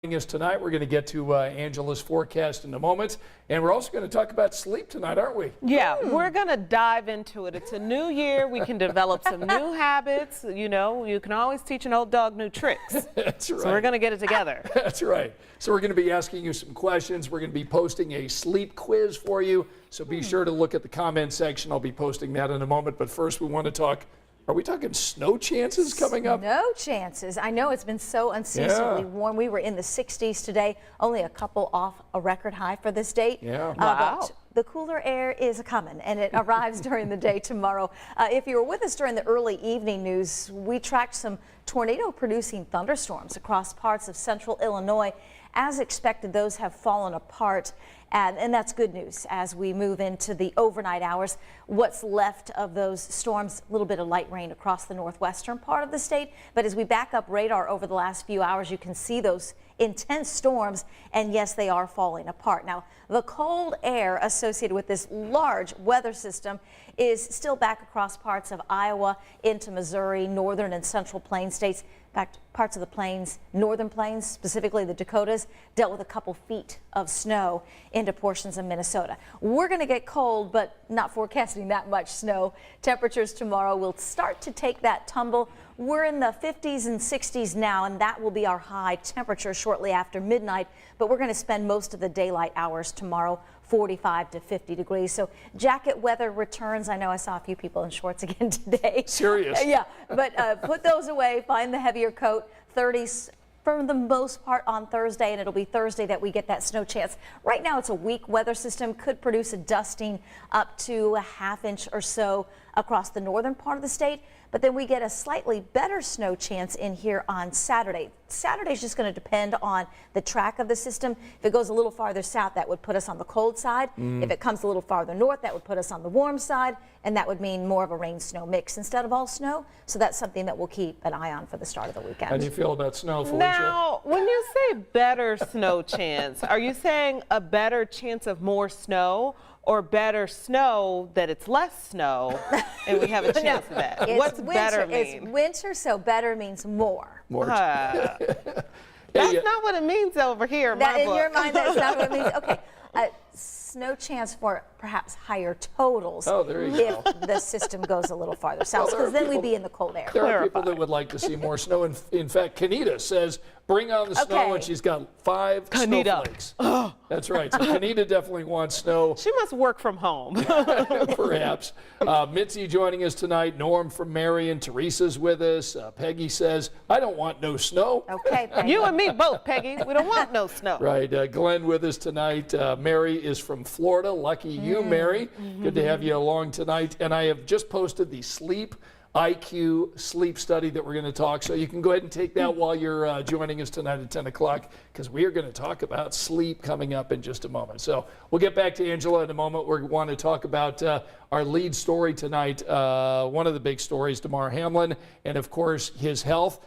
Us tonight. We're going to get to Angela's forecast in a moment, and we're also going to talk about sleep tonight, aren't we? Yeah, we're going to dive into it. It's a new year. We can develop some new habits. You know, you can always teach an old dog new tricks. That's right. So we're going to get it together. That's right. So we're going to be asking you some questions. We're going to be posting a sleep quiz for you, so be sure to look at the comment section. I'll be posting that in a moment, but first we want to talk. Are we talking snow chances coming up? Snow chances. I know it's been so unseasonably warm. We were in the 60s today, only a couple off a record high for this date. Yeah. Wow. But the cooler air is coming, and it arrives during the day tomorrow. If you were with us during the early evening news, we tracked some tornado-producing thunderstorms across parts of central Illinois. As expected, those have fallen apart. And that's good news as we move into the overnight hours. What's left of those storms, a little bit of light rain across the northwestern part of the state. But as we back up radar over the last few hours, you can see those intense storms. And yes, they are falling apart. Now, the cold air associated with this large weather system is still back across parts of Iowa into Missouri, northern and central plain states. In fact, parts of the plains, northern plains, specifically the Dakotas, dealt with a couple feet of snow into portions of Minnesota. We're going to get cold, but not forecasting that much snow. Temperatures tomorrow will start to take that tumble. We're in the 50s and 60s now, and that will be our high temperature shortly after midnight. But we're going to spend most of the daylight hours tomorrow 45 to 50 degrees. So jacket weather returns. I know I saw a few people in shorts again today. Serious? Yeah, but put those away. Find the heavier coat. 30s for the most part on Thursday, and it'll be Thursday that we get that snow chance. Right now it's a weak weather system, could produce a dusting up to a half inch or so across the northern part of the state, but then we get a slightly better snow chance in here on Saturday. Saturday is just going to depend on the track of the system. If it goes a little farther south, that would put us on the cold side. If it comes a little farther north, that would put us on the warm side, and that would mean more of a rain-snow mix instead of all snow. So that's something that we'll keep an eye on for the start of the weekend. How do you feel about snow, Felicia? Now, when you say better snow chance, are you saying a better chance of more snow, or better snow that it's less snow and we have a chance of that? What's winter, better mean? It's winter, so better means more. That's not what it means over here in my In book. your mind, that's not what it means. Okay, snow chance for perhaps higher totals. Oh, there you go. If the system goes a little farther south, because then we'd be in the cold air. There are people that would like to see more snow. In fact, Kanita says, bring on the snow, and she's got 5 snowflakes. That's right. So Kanita definitely wants snow. She must work from home. Perhaps. Mitzi joining us tonight. Norm from Marion. Teresa's with us. Peggy says, I don't want no snow. Okay, Peggy. You and me both, Peggy. We don't want no snow. Right. Glenn with us tonight. Mary is from Florida. Lucky you, Mary. Good to have you along tonight. And I have just posted the sleep IQ sleep study that we're going to talk. So you can go ahead and take that while you're joining us tonight at 10 o'clock, because we are going to talk about sleep coming up in just a moment. So we'll get back to Angela in a moment. We want to talk about our lead story tonight. One of the big stories, Damar Hamlin, and of course his health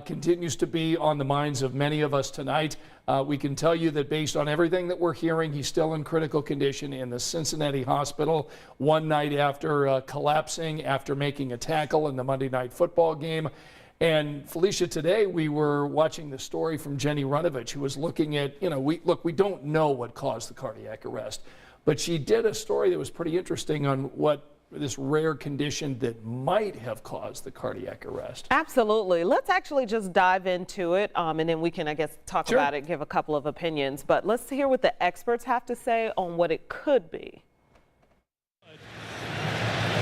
continues to be on the minds of many of us tonight. We can tell you that based on everything that we're hearing, he's still in critical condition in the Cincinnati hospital one night after collapsing after making a tackle in the Monday Night Football game. And Felicia, today we were watching the story from Jenny Runovich, who was looking at, we don't know what caused the cardiac arrest, but she did a story that was pretty interesting on what this rare condition that might have caused the cardiac arrest. Absolutely. Let's actually just dive into it, and then we can, I guess, talk about it, give a couple of opinions. But let's hear what the experts have to say on what it could be.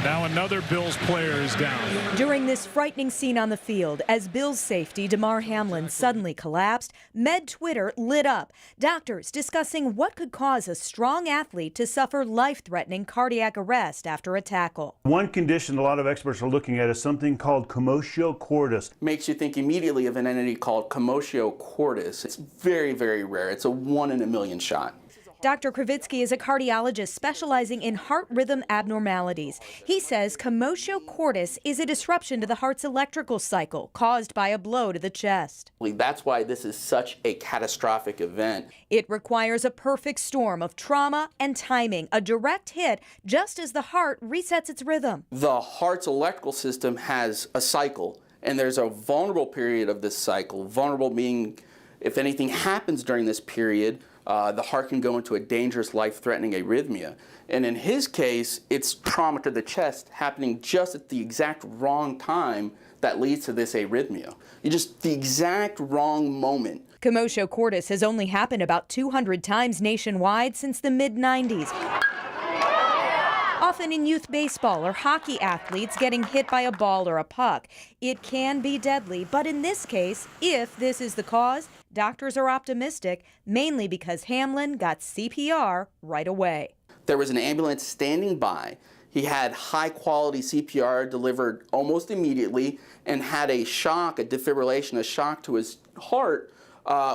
Now another Bills player is down. During this frightening scene on the field, as Bills safety Damar Hamlin suddenly collapsed, Med Twitter lit up. Doctors discussing what could cause a strong athlete to suffer life-threatening cardiac arrest after a tackle. One condition a lot of experts are looking at is something called commotio cordis. Makes you think immediately of an entity called commotio cordis. It's very, very rare. It's a 1 in a million shot. Dr. Kravitsky is a cardiologist specializing in heart rhythm abnormalities. He says commotio cordis is a disruption to the heart's electrical cycle caused by a blow to the chest. That's why this is such a catastrophic event. It requires a perfect storm of trauma and timing, a direct hit just as the heart resets its rhythm. The heart's electrical system has a cycle, and there's a vulnerable period of this cycle, vulnerable being If anything happens during this period, the heart can go into a dangerous, life-threatening arrhythmia. And in his case, it's trauma to the chest happening just at the exact wrong time that leads to this arrhythmia. Just the exact wrong moment. Commotio cordis has only happened about 200 times nationwide since the mid-90s. Often in youth baseball or hockey athletes getting hit by a ball or a puck. It can be deadly, but in this case, if this is the cause, doctors are optimistic, mainly because Hamlin got CPR right away. There was an ambulance standing by. He had high-quality CPR delivered almost immediately and had a shock, a defibrillation, a shock to his heart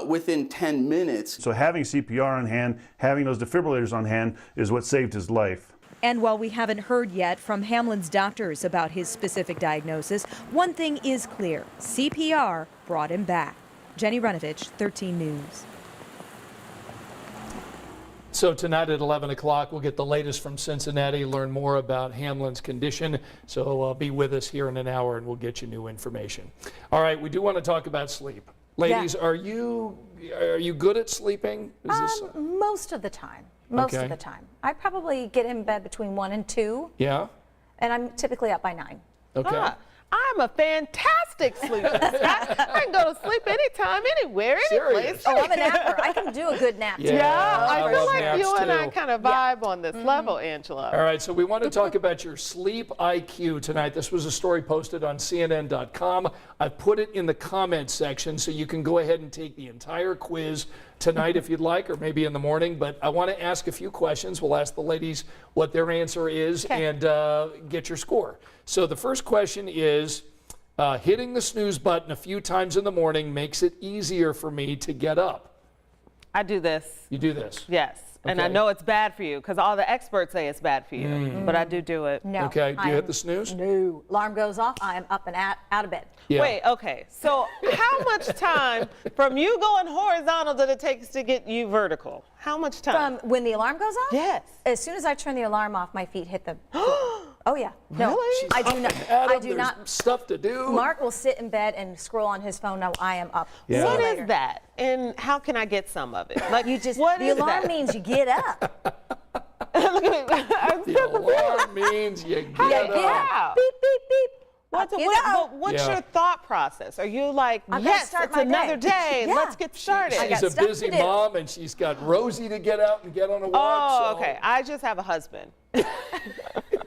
within 10 minutes. So having CPR on hand, having those defibrillators on hand is what saved his life. And while we haven't heard yet from Hamlin's doctors about his specific diagnosis, one thing is clear: CPR brought him back. Jenny Runovich, 13 News. So tonight at 11 o'clock, we'll get the latest from Cincinnati, learn more about Hamlin's condition. So be with us here in an hour and we'll get you new information. All right, we do want to talk about sleep. Ladies, are you good at sleeping? Most of the time. Most of the time. I probably get in bed between 1 and 2. Yeah? And I'm typically up by 9. Okay. I'm a fantastic sleeper. I can go to sleep anytime, anywhere, any place. Oh, I'm a napper. I can do a good nap too. Yeah, I feel love like naps you and I too. kind of vibe on this level, Angela. All right, so we want to talk about your sleep IQ tonight. This was a story posted on CNN.com. I've put it in the comments section so you can go ahead and take the entire quiz tonight if you'd like, or maybe in the morning. But I want to ask a few questions. We'll ask the ladies what their answer is and get your score. So the first question is, hitting the snooze button a few times in the morning makes it easier for me to get up. I do this. You do this? Yes. And I Okay. know it's bad for you because all the experts say it's bad for you. But I do it. No. Okay, do you hit the snooze? No. Alarm goes off, I am up and out of bed. Yeah. Wait, okay. So how much time from you going horizontal did it take to get you vertical? How much time? From when the alarm goes off? Yes. As soon as I turn the alarm off, my feet hit the Oh yeah. No. Really? I do not. Adam, I do there's not. stuff to do. Mark will sit in bed and scroll on his phone. No, I am up. Yeah. See you What later. is that? And how can I get some of it? Like You just what the is alarm that? means you get up. Look at me. I'm The so confused. alarm means you get Yeah, up. get Wow. up. Beep beep beep. What's, Up you what, go. but what's Yeah. your thought process? Are you like, gotta yes, start it's my another day. day. Yeah. Let's get started. I got She's a stuff busy to do. mom, and she's got Rosie to get out and get on a walk. Oh, so- okay. I just have a husband.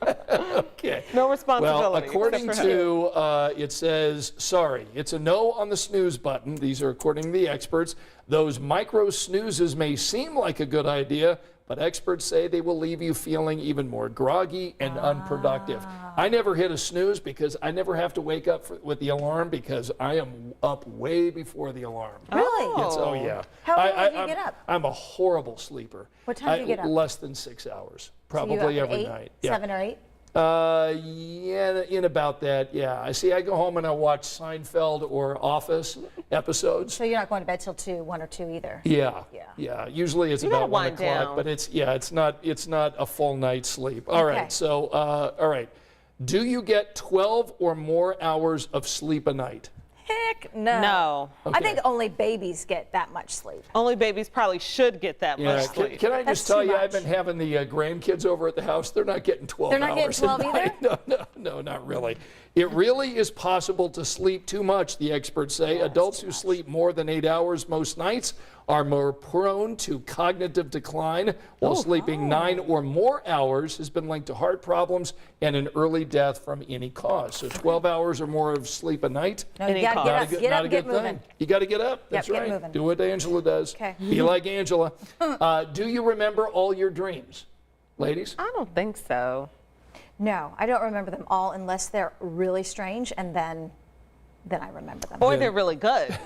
Okay. No responsibility. Well, according except for him. to, it says, sorry, it's a no on the snooze button. These are according to the experts. Those micro snoozes may seem like a good idea, but experts say they will leave you feeling even more groggy and unproductive. I never hit a snooze because I never have to wake up with the alarm because I am up way before the alarm. Really? It's, oh, yeah. How early do you get up? I'm a horrible sleeper. What time do you get up? Less than 6 hours, So you probably up at every 8, night. Yeah. 7 or 8? Yeah, in about that, yeah. I see, I go home and I watch Seinfeld or Office episodes. So you're not going to bed till 2, 1 or 2 either. Yeah, Yeah. yeah. Usually it's You gotta about 1 wind o'clock, down. but it's not a full night's sleep. All right, Okay. so all right. Do you get 12 or more hours of sleep a night? Heck no. No. I Okay. think only babies get that much sleep. Only babies probably should get that Yeah. much sleep. Can I That's just tell too you, I've much. been having the grandkids over at the house. They're not getting 12 They're not getting hours 12 a either? night. No, not really. It really is possible to sleep too much, the experts say. Adults who sleep more than 8 hours most nights are more prone to cognitive decline, while sleeping 9 or more hours has been linked to heart problems and an early death from any cause. So 12 hours or more of sleep a night, No, you Any gotta cause. get not up, a good, get not up a and get good moving. thing. You got to get up. That's get right. moving. Do what Angela does. Okay. Be like Angela. Do you remember all your dreams, ladies? I don't think so. No, I don't remember them all unless they're really strange, and then I remember them. Or they're really good.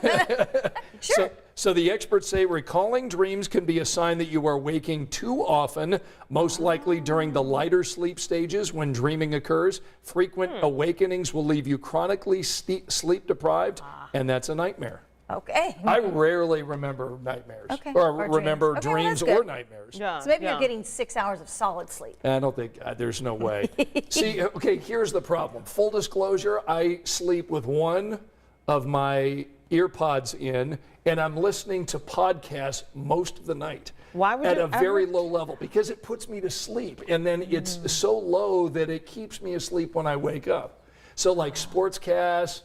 So the experts say recalling dreams can be a sign that you are waking too often, most likely during the lighter sleep stages when dreaming occurs. Frequent awakenings will leave you chronically sleep deprived, and that's a nightmare. Okay. I rarely remember nightmares, Okay. or Or dreams. remember Okay, well, dreams that's or good. nightmares. Yeah, So maybe yeah. you're getting 6 hours of solid sleep. I don't think, there's no way. See, okay, here's the problem. Full disclosure, I sleep with one of my ear pods in, and I'm listening to podcasts most of the night. Why would at you a very ever- low level? Because it puts me to sleep, and then it's so low that it keeps me asleep when I wake up. So like sportscasts,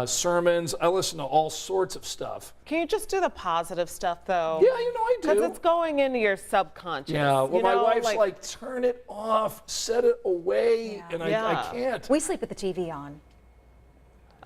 sermons, I listen to all sorts of stuff. Can you just do the positive stuff, though? Yeah, you know I do. Because it's going into your subconscious. Yeah, well, you my know, wife's like, turn it off, set it away, and I Yeah. can't. We sleep with the TV on.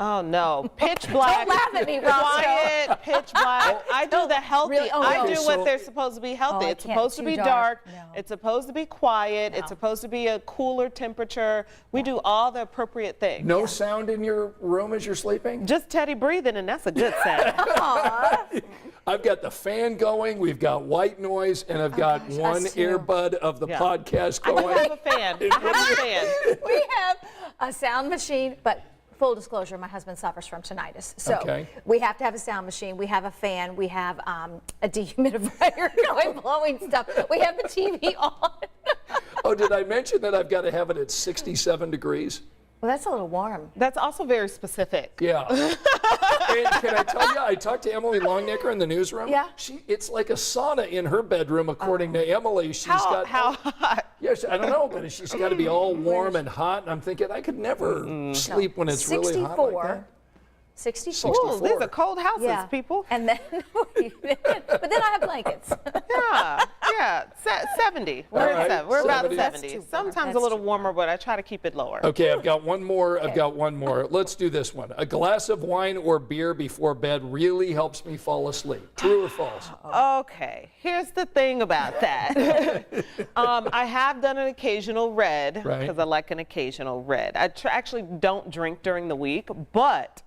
oh no, pitch black. Don't laugh at me, Roscoe. Quiet, pitch black. I do the healthy. Really? Oh, I no. do Okay, what so- they're supposed to be healthy. Oh, I It's can't. supposed to Too be dark. dark. No. It's supposed to be quiet. No. It's supposed to be a cooler temperature. We do all the appropriate things. No sound in your room as you're sleeping? Just Teddy breathing, and that's a good sound. I've got the fan going, we've got white noise, and I've got gosh, one us too. earbud of the Yeah. podcast I going. have a fan. I have a fan. We have a sound machine, but full disclosure, my husband suffers from tinnitus. So Okay. we have to have a sound machine. We have a fan. We have a dehumidifier going, blowing stuff. We have the TV on. Oh, did I mention that I've got to have it at 67 degrees? Well, that's a little warm. That's also very specific. Yeah. And can I tell you, I talked to Emily Longnecker in the newsroom. Yeah. It's like a sauna in her bedroom, according to Emily. She's got How hot? Yes, I don't know, but she's got to be all warm and hot. And I'm thinking I could never sleep when it's really hot like that. 64. Ooh, these are cold houses, Yeah. people. And then, but then I have blankets. Yeah, 70. We're All at right, 7. We're about 70. That's 70. too warm. Sometimes That's a little too warmer, but I try to keep it lower. Okay, I've got one more. I've got one more. Let's do this one. A glass of wine or beer before bed really helps me fall asleep. True or false? Okay, here's the thing about that. I have done an occasional red Right. because I like an occasional red. I actually don't drink during the week, but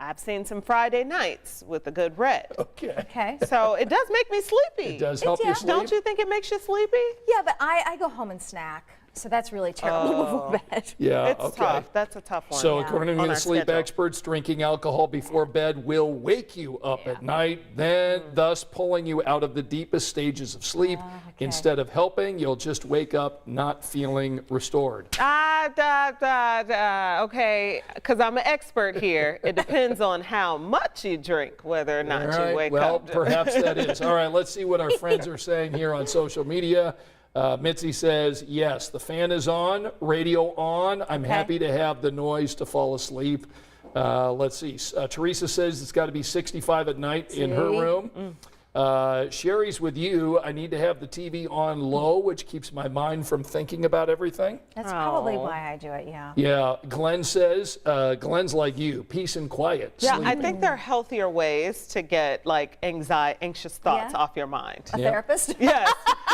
I've seen some Friday nights with a good red. Okay. Okay. So it does make me sleepy. It does help you yeah. sleep. Don't you think it makes you sleepy? Yeah, but I go home and snack. So that's really terrible before bed. Yeah, It's okay. tough. That's a tough one. So Yeah. according to On the our sleep schedule. experts, drinking alcohol before bed will wake you up at night, then thus pulling you out of the deepest stages of sleep. okay. Instead of helping, you'll just wake up not feeling restored. Okay, because I'm an expert here. It depends on how much you drink, whether or not All you right, wake well, up. perhaps that is. All right, let's see what our friends are saying here on social media. Mitzi says, yes, the fan is on, radio on. I'm happy to have the noise to fall asleep. Let's see. Teresa says it's got to be 65 at night in her See? room. Sherry's with you. I need to have the TV on low, which keeps my mind from thinking about everything. That's probably why I do it, yeah. Yeah, Glenn says, Glenn's like you, peace and quiet. Yeah, Sleep. I think there are healthier ways to get like anxious thoughts Yeah. off your mind. A therapist? Yes,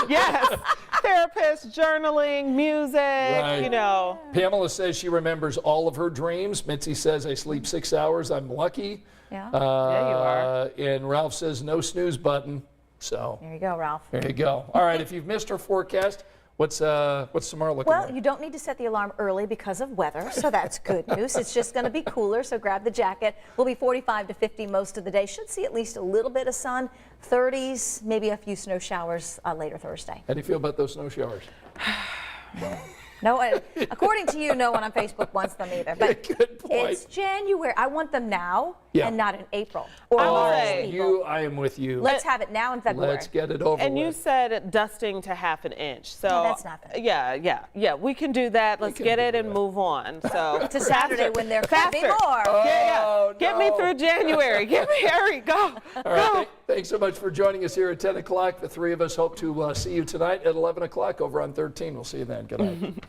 yes. Therapist, journaling, music, Right. you know. Pamela says she remembers all of her dreams. Mitzi says I sleep 6 hours. I'm lucky. Yeah. Yeah, you are. And Ralph says no snooze button. So There you go, Ralph. there you go. All right, if you've missed her forecast, what's tomorrow looking Well, like? you don't need to set the alarm early because of weather, so that's good news. It's just going to be cooler, so grab the jacket. We'll be 45 to 50 most of the day. Should see at least a little bit of sun, 30s, maybe a few snow showers later Thursday. How do you feel about those snow showers? No, according to you, no one on Facebook wants them either. But Good point. it's January. I want them now Yeah. and not in April. Or I will most say- people. I am with you. Let's have it now in February. Let's get it over And you with. said dusting to half an inch. So No, that's nothing. Yeah. We can do that. Let's can get do it and move on. So to Saturday when there could be faster. more. Oh, Get me no. through January. Get me, hurry, go. All right, thanks so much for joining us here at 10 o'clock. The three of us hope to see you tonight at 11 o'clock over on 13. We'll see you then. Good night.